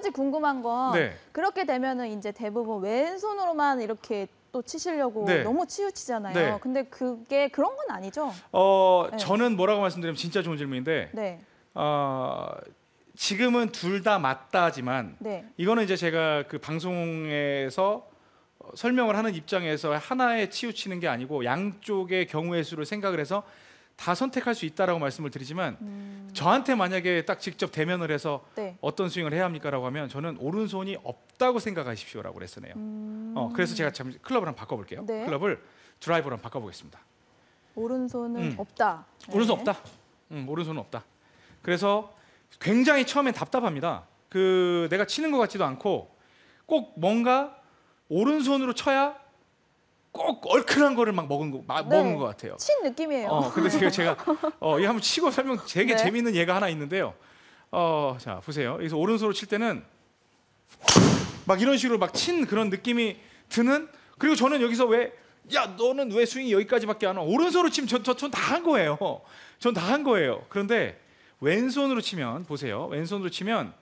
가지 궁금한 건 네. 그렇게 되면은 이제 대부분 왼손으로만 이렇게 또 치시려고 네. 너무 치우치잖아요. 네. 근데 그게 그런 건 아니죠? 네. 저는 뭐라고 말씀드리면 진짜 좋은 질문인데 네. 지금은 둘 다 맞다지만 네. 이거는 이제 제가 그 방송에서 설명을 하는 입장에서 하나에 치우치는 게 아니고 양쪽의 경우의 수를 생각을 해서 다 선택할 수 있다라고 말씀을 드리지만 저한테 만약에 딱 직접 대면을 해서 네. 어떤 스윙을 해야 합니까라고 하면 저는 오른손이 없다고 생각하십시오라고 그랬었네요. 그래서 제가 참 클럽을 한번 바꿔볼게요. 네. 클럽을 드라이버로 한번 바꿔보겠습니다. 오른손은 없다. 네. 오른손 없다. 오른손은 없다. 그래서 굉장히 처음엔 답답합니다. 그 내가 치는 것 같지도 않고 꼭 뭔가 오른손으로 쳐야 꼭 얼큰한 거를 막 먹은 것 같아요. 친 느낌이에요. 근데 제가 이거 한번 치고 설명 되게 네. 재미있는 예가 하나 있는데요. 자 보세요. 여기서 오른손으로 칠 때는 막 이런 식으로 막 친 그런 느낌이 드는. 그리고 저는 여기서 너는 왜 스윙이 여기까지밖에 안 와? 오른손으로 치면 전 다 한 거예요. 전 다 한 거예요. 그런데 왼손으로 치면 보세요. 왼손으로 치면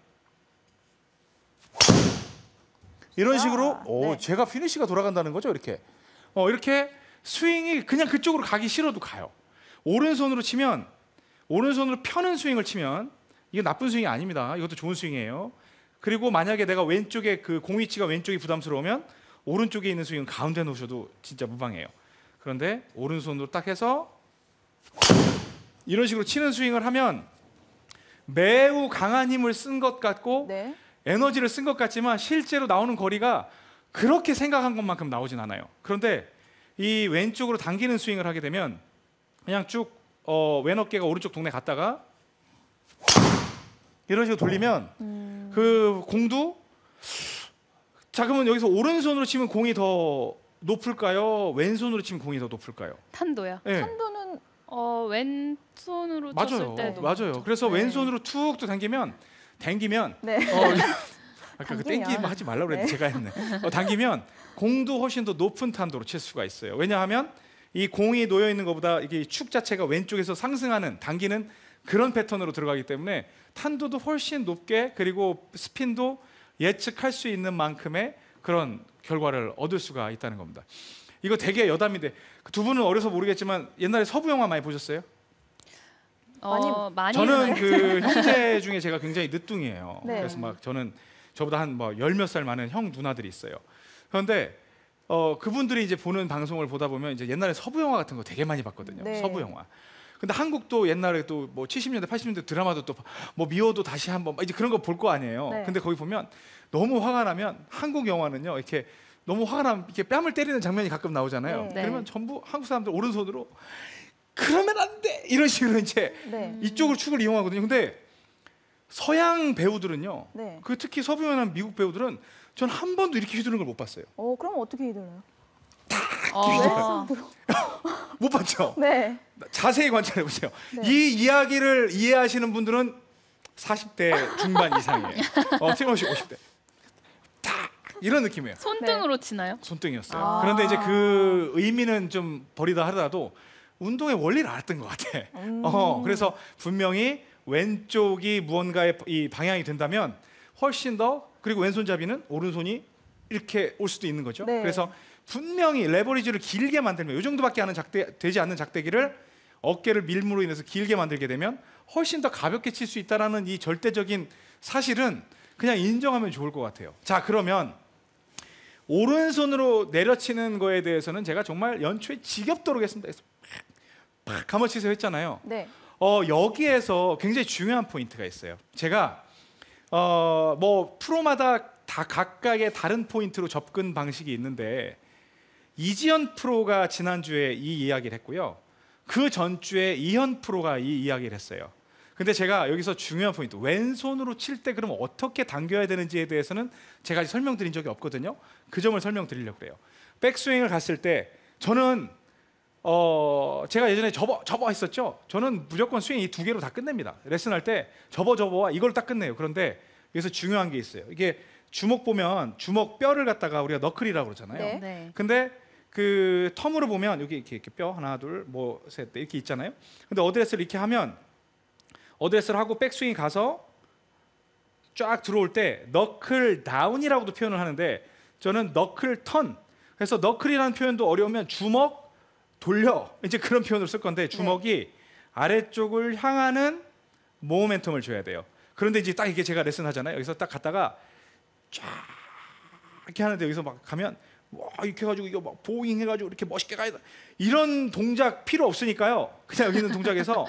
이런 식으로 네. 제가 피니시가 돌아간다는 거죠. 이렇게 스윙이 그냥 그쪽으로 가기 싫어도 가요. 오른손으로 치면 오른손으로 펴는 스윙을 치면 이게 나쁜 스윙이 아닙니다. 이것도 좋은 스윙이에요. 그리고 만약에 내가 왼쪽에 그 공 위치가 왼쪽이 부담스러우면 오른쪽에 있는 스윙은 가운데 놓으셔도 진짜 무방해요. 그런데 오른손으로 딱 해서 이런 식으로 치는 스윙을 하면 매우 강한 힘을 쓴 것 같고 네. 에너지를 쓴 것 같지만 실제로 나오는 거리가 그렇게 생각한 것만큼 나오진 않아요. 그런데 이 왼쪽으로 당기는 스윙을 하게 되면 그냥 쭉 왼 어깨가 오른쪽 동네 갔다가 이런 식으로 돌리면 그 공도 자 그러면 여기서 오른손으로 치면 공이 더 높을까요? 왼손으로 치면 공이 더 높을까요? 탄도요. 네. 탄도는 왼손으로 맞아요. 쳤을 때도 맞아요. 그래서 네. 왼손으로 툭툭 당기면 네. 아까 그 당기면. 땡기면 하지 말라고 그랬는데 네. 제가 했네. 당기면 공도 훨씬 더 높은 탄도로 칠 수가 있어요. 왜냐하면 이 공이 놓여 있는 것보다 이게 축 자체가 왼쪽에서 상승하는 당기는 그런 패턴으로 들어가기 때문에 탄도도 훨씬 높게 그리고 스핀도 예측할 수 있는 만큼의 그런 결과를 얻을 수가 있다는 겁니다. 이거 되게 여담인데 두 분은 어려서 모르겠지만 옛날에 서부 영화 많이 보셨어요? 많이 저는 그 형제 중에 제가 굉장히 늦둥이에요. 네. 그래서 막 저는 저보다 한 열 몇 살 많은 형 누나들이 있어요. 그런데 그분들이 이제 보는 방송을 보다 보면 이제 옛날에 서부 영화 같은 거 되게 많이 봤거든요. 네. 서부 영화. 근데 한국도 옛날에 또 뭐 70년대, 80년대 드라마도 또 뭐 미워도 다시 한번 이제 그런 거 볼 거 아니에요. 네. 근데 거기 보면 너무 화가 나면 한국 영화는요 이렇게 너무 화가 나면 이렇게 뺨을 때리는 장면이 가끔 나오잖아요. 네. 그러면 전부 한국 사람들 오른손으로 그러면 안 돼 이런 식으로 이제 네. 이쪽으로 축을 이용하거든요. 근데 서양 배우들은요. 네. 그 특히 서부연합 미국 배우들은 전 한 번도 이렇게 휘두르는 걸 못 봤어요. 그럼 어떻게 휘둘러요? 못 봤죠? 네. 자세히 관찰해 보세요. 네. 이 이야기를 이해하시는 분들은 40대 중반 이상이에요. 틀림없이 50대. 딱 이런 느낌이에요. 손등으로 치나요? 손등이었어요. 아. 그런데 이제 그 의미는 좀 버리다 하더라도 운동의 원리를 알았던 것 같아. 그래서 분명히 왼쪽이 무언가의 이 방향이 된다면 훨씬 더 그리고 왼손잡이는 오른손이 이렇게 올 수도 있는 거죠. 네. 그래서 분명히 레버리지를 길게 만들면 이 정도밖에 되지 않는 작대기를 어깨를 밀므로 인해서 길게 만들게 되면 훨씬 더 가볍게 칠 수 있다는 이 절대적인 사실은 그냥 인정하면 좋을 것 같아요. 자 그러면 오른손으로 내려치는 거에 대해서는 제가 정말 연초에 지겹도록 했습니다. 그래서 팍 한번 치세요 했잖아요. 네. 여기에서 굉장히 중요한 포인트가 있어요. 제가 뭐 프로마다 다 각각의 다른 포인트로 접근 방식이 있는데 이지연 프로가 지난주에 이 이야기를 했고요. 그 전주에 이현 프로가 이 이야기를 했어요. 근데 제가 여기서 중요한 포인트, 왼손으로 칠 때 그럼 어떻게 당겨야 되는지에 대해서는 제가 아직 설명드린 적이 없거든요. 그 점을 설명드리려고 그래요. 백스윙을 갔을 때 저는 제가 예전에 접어 했었죠. 저는 무조건 스윙 이 두 개로 다 끝냅니다. 레슨할 때 접어와 이걸 딱 끝내요. 그런데 여기서 중요한 게 있어요. 이게 주먹 보면 주먹 뼈를 갖다가 우리가 너클이라고 그러잖아요. 네. 네. 근데 그 텀으로 보면 여기 이렇게 뼈 하나 둘 뭐 셋 이렇게 있잖아요. 근데 어드레스를 이렇게 하면 어드레스를 하고 백스윙이 가서 쫙 들어올 때 너클 다운이라고도 표현을 하는데 저는 너클 턴. 그래서 너클이라는 표현도 어려우면 주먹 돌려 이제 그런 표현을 쓸 건데 주먹이 아래쪽을 향하는 모멘텀을 줘야 돼요. 그런데 이제 딱 이게 제가 레슨 하잖아요. 여기서 딱 갔다가 쫙 이렇게 하는데 여기서 막 가면 와 이렇게 해가지고 이거 막 보잉 해가지고 이렇게 멋있게 가야 이런 동작 필요 없으니까요. 그냥 여기 있는 동작에서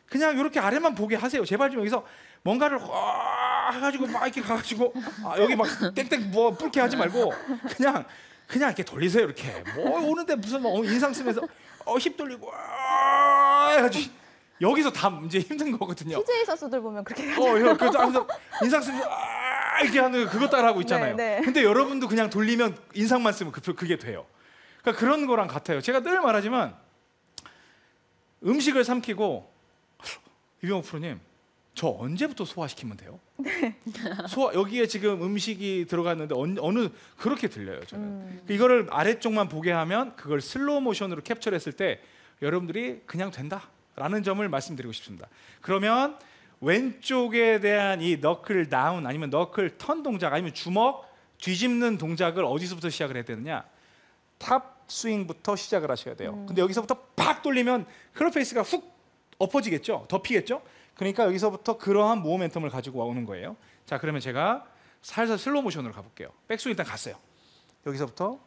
그냥 이렇게 아래만 보게 하세요. 제발 좀 여기서 뭔가를 와 해가지고 막 이렇게 가가지고 여기 막 땡땡 뭐 뿔게 하지 말고 그냥 이렇게 돌리세요. 이렇게 뭐 오는데 무슨 뭐 인상 쓰면서 힙 돌리고 와 해가지고 여기서 다 문제 힘든 거거든요. PJ 선수들 보면 그렇게 하죠. 그래서 인상 쓰면서 이렇게 하는 그거 따라하고 있잖아요. 네. 근데 여러분도 그냥 돌리면 인상만 쓰면 그게 돼요. 그러니까 그런 거랑 같아요. 제가 늘 말하지만 음식을 삼키고 이병호 프로님 저 언제부터 소화시키면 돼요? 여기에 지금 음식이 들어갔는데 어느 그렇게 들려요 저는. 이거를 아래쪽만 보게 하면 그걸 슬로우 모션으로 캡처했을 때 여러분들이 그냥 된다라는 점을 말씀드리고 싶습니다. 그러면 왼쪽에 대한 이 너클 다운 아니면 너클 턴 동작 아니면 주먹 뒤집는 동작을 어디서부터 시작을 해야 되느냐? 탑 스윙부터 시작을 하셔야 돼요. 근데 여기서부터 팍 돌리면 클럽페이스가 훅 엎어지겠죠? 덮이겠죠? 그러니까 여기서부터 그러한 모멘텀을 가지고 오는 거예요. 자, 그러면 제가 살살 슬로우 모션으로 가볼게요. 백스윙 일단 갔어요. 여기서부터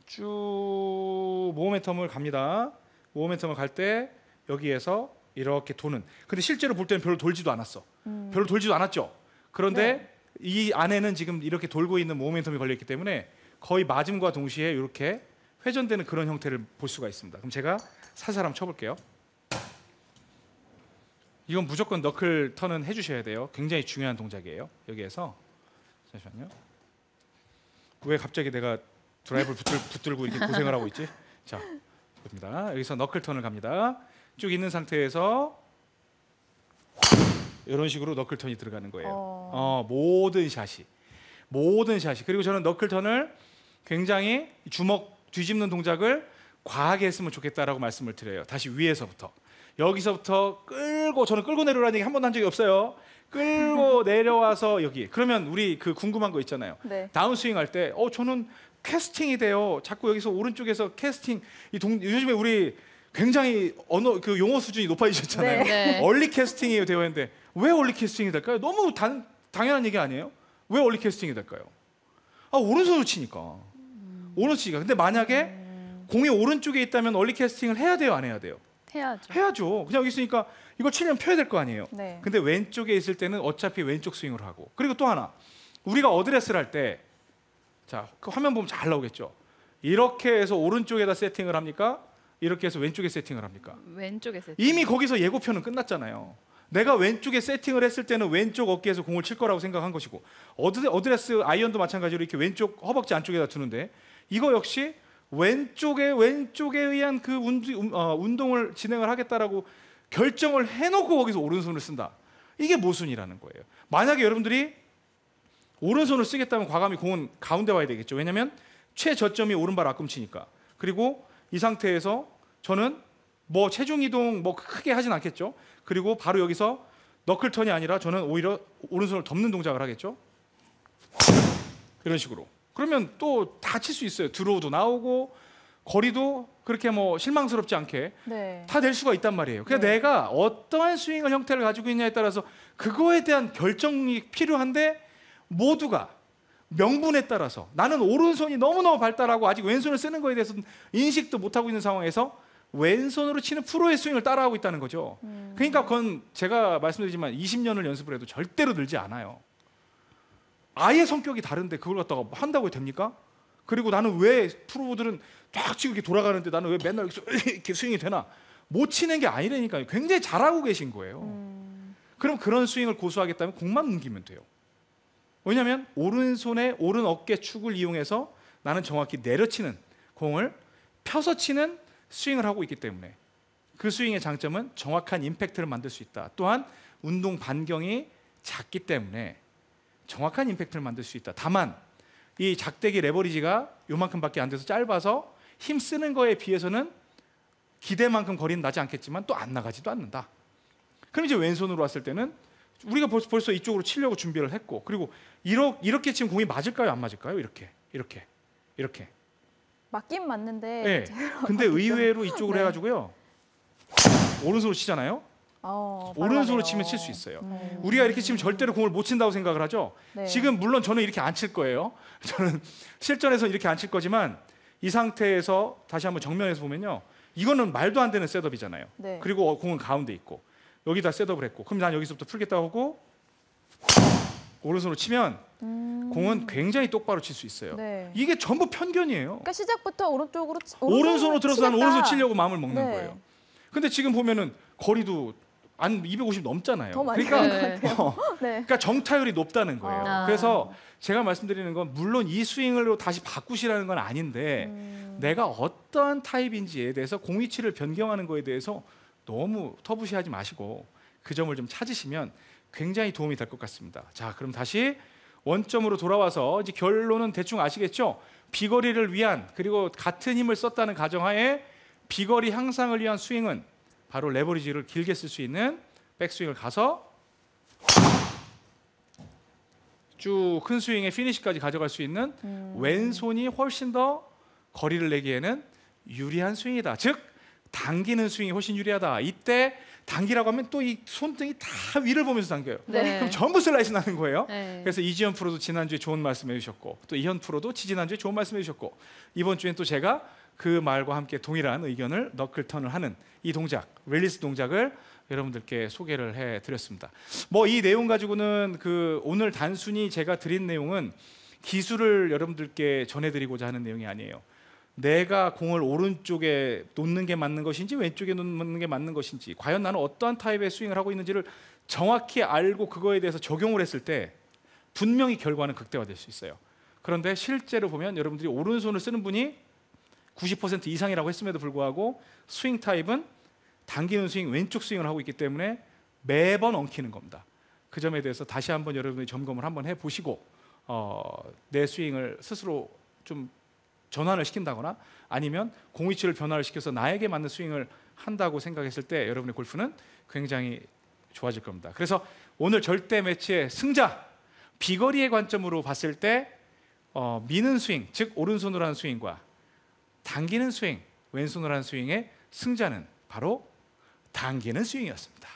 쭉 모멘텀을 갑니다. 모멘텀을 갈 때 여기에서 이렇게 도는. 근데 실제로 볼 때는 별로 돌지도 않았어. 별로 돌지도 않았죠. 그런데 이 안에는 지금 이렇게 돌고 있는 모멘텀이 걸려있기 때문에 거의 맞음과 동시에 이렇게 회전되는 그런 형태를 볼 수가 있습니다. 그럼 제가 살살 한번 쳐볼게요. 이건 무조건 너클 턴은 해주셔야 돼요. 굉장히 중요한 동작이에요. 여기에서 잠시만요. 왜 갑자기 내가 드라이브를 붙들고 이렇게 고생을 하고 있지? 자, 봅니다. 여기서 너클 턴을 갑니다. 쭉 있는 상태에서 이런 식으로 너클 턴이 들어가는 거예요. 모든 샷이 그리고 저는 너클 턴을 굉장히 주먹 뒤집는 동작을 과하게 했으면 좋겠다라고 말씀을 드려요. 다시 위에서부터 여기서부터 저는 끌고 내려오라는 얘기 한 번도 한 적이 없어요. 끌고 내려와서 여기. 그러면 우리 그 궁금한 거 있잖아요. 네. 다운스윙 할 때 저는 캐스팅이 돼요. 자꾸 여기서 오른쪽에서 캐스팅 요즘에 우리 굉장히 언어 그 용어 수준이 높아지셨잖아요. 네. 얼리 캐스팅이 되어 있는데 왜 얼리 캐스팅이 될까요? 너무 당연한 얘기 아니에요? 왜 얼리 캐스팅이 될까요? 오른손으로 치니까. 오른손 치니까. 근데 만약에 공이 오른쪽에 있다면 얼리 캐스팅을 해야 돼요, 안 해야 돼요? 해야죠. 해야죠. 그냥 여기 있으니까 이거 치려면 펴야 될 거 아니에요. 네. 근데 왼쪽에 있을 때는 어차피 왼쪽 스윙을 하고. 그리고 또 하나. 우리가 어드레스를 할 때 자, 그 화면 보면 잘 나오겠죠. 이렇게 해서 오른쪽에다 세팅을 합니까? 이렇게 해서 왼쪽에 세팅을 합니까? 왼쪽에 세팅. 이미 거기서 예고편은 끝났잖아요. 내가 왼쪽에 세팅을 했을 때는 왼쪽 어깨에서 공을 칠 거라고 생각한 것이고 어드레스 아이언도 마찬가지로 이렇게 왼쪽 허벅지 안쪽에다 두는데 이거 역시 왼쪽에 의한 그 운동을 진행을 하겠다라고 결정을 해놓고 거기서 오른손을 쓴다. 이게 모순이라는 거예요. 만약에 여러분들이 오른손을 쓰겠다면 과감히 공은 가운데 와야 되겠죠. 왜냐하면 최저점이 오른발 앞꿈치니까. 그리고 이 상태에서 저는 뭐 체중 이동 뭐 크게 하진 않겠죠. 그리고 바로 여기서 너클턴이 아니라 저는 오히려 오른손을 덮는 동작을 하겠죠. 이런 식으로. 그러면 또 다 칠 수 있어요. 드로우도 나오고 거리도 그렇게 뭐 실망스럽지 않게 네. 다 될 수가 있단 말이에요. 그러니까 네. 내가 어떠한 스윙을 형태를 가지고 있냐에 따라서 그거에 대한 결정이 필요한데 모두가 명분에 따라서 나는 오른손이 너무너무 발달하고 아직 왼손을 쓰는 거에 대해서 인식도 못하고 있는 상황에서 왼손으로 치는 프로의 스윙을 따라하고 있다는 거죠. 그러니까 그건 제가 말씀드리지만 20년을 연습을 해도 절대로 늘지 않아요. 아예 성격이 다른데 그걸 갖다가 한다고 됩니까? 그리고 나는 왜 프로들은 쫙 치고 이렇게 돌아가는데 나는 왜 맨날 이렇게 스윙이 되나? 못 치는 게 아니라니까요. 굉장히 잘하고 계신 거예요. 그럼 그런 스윙을 고수하겠다면 공만 넘기면 돼요. 왜냐하면 오른손의 오른 어깨 축을 이용해서 나는 정확히 내려치는 공을 펴서 치는 스윙을 하고 있기 때문에 그 스윙의 장점은 정확한 임팩트를 만들 수 있다. 또한 운동 반경이 작기 때문에 정확한 임팩트를 만들 수 있다. 다만 이 작대기 레버리지가 요만큼밖에 안 돼서 짧아서 힘 쓰는 거에 비해서는 기대만큼 거리는 나지 않겠지만 또 안 나가지도 않는다. 그럼 이제 왼손으로 왔을 때는 우리가 벌써 이쪽으로 치려고 준비를 했고, 그리고 이렇게 지금 공이 맞을까요, 안 맞을까요? 이렇게. 맞긴 맞는데. 네. 근데 의외로 이쪽으로 네. 해가지고요. 오른손으로 치잖아요. 오른손으로 치면 칠 수 있어요. 우리가 이렇게 치면 절대로 공을 못 친다고 생각을 하죠. 네. 지금 물론 저는 이렇게 안 칠 거예요. 저는 실전에서 이렇게 안 칠 거지만 이 상태에서 다시 한번 정면에서 보면요. 이거는 말도 안 되는 셋업이잖아요. 네. 그리고 공은 가운데 있고 여기다 셋업을 했고, 그럼 난 여기서부터 풀겠다고 하고 오른손으로 치면 공은 굉장히 똑바로 칠 수 있어요. 네. 이게 전부 편견이에요. 그러니까 시작부터 오른손으로 들어서 난 오른손 치려고 마음을 먹는 네. 거예요. 근데 지금 보면은 거리도 안 250 넘잖아요. 더 많이 그러니까 가는 것 같아요. 네. 그러니까 정타율이 높다는 거예요. 아. 그래서 제가 말씀드리는 건 물론 이 스윙으로 다시 바꾸시라는 건 아닌데 내가 어떠한 타입인지에 대해서 공위치를 변경하는 거에 대해서 너무 터부시하지 마시고 그 점을 좀 찾으시면 굉장히 도움이 될 것 같습니다. 자, 그럼 다시 원점으로 돌아와서 이제 결론은 대충 아시겠죠? 비거리를 위한, 그리고 같은 힘을 썼다는 가정하에 비거리 향상을 위한 스윙은 바로 레버리지를 길게 쓸 수 있는 백스윙을 가서 쭉 큰 스윙의 피니시까지 가져갈 수 있는 왼손이 훨씬 더 거리를 내기에는 유리한 스윙이다. 즉 당기는 스윙이 훨씬 유리하다. 이때 당기라고 하면 또 이 손등이 다 위를 보면서 당겨요. 네. 그럼 전부 슬라이스 나는 거예요. 네. 그래서 이지연 프로도 지난주에 좋은 말씀 해주셨고, 또 이현 프로도 지난주에 좋은 말씀 해주셨고, 이번 주엔 또 제가 그 말과 함께 동일한 의견을 너클턴을 하는 이 동작, 릴리스 동작을 여러분들께 소개를 해드렸습니다. 뭐 이 내용 가지고는 오늘 단순히 제가 드린 내용은 기술을 여러분들께 전해드리고자 하는 내용이 아니에요. 내가 공을 오른쪽에 놓는 게 맞는 것인지 왼쪽에 놓는 게 맞는 것인지, 과연 나는 어떠한 타입의 스윙을 하고 있는지를 정확히 알고 그거에 대해서 적용을 했을 때 분명히 결과는 극대화될 수 있어요. 그런데 실제로 보면 여러분들이 오른손을 쓰는 분이 90% 이상이라고 했음에도 불구하고 스윙 타입은 당기는 스윙, 왼쪽 스윙을 하고 있기 때문에 매번 엉키는 겁니다. 그 점에 대해서 다시 한번 여러분들이 점검을 한번 해보시고 내 스윙을 스스로 좀 전환을 시킨다거나 아니면 공위치를 변화를 시켜서 나에게 맞는 스윙을 한다고 생각했을 때 여러분의 골프는 굉장히 좋아질 겁니다. 그래서 오늘 절대 매치의 승자, 비거리의 관점으로 봤을 때 미는 스윙, 즉 오른손으로 하는 스윙과 당기는 스윙, 왼손으로 하는 스윙의 승자는 바로 당기는 스윙이었습니다.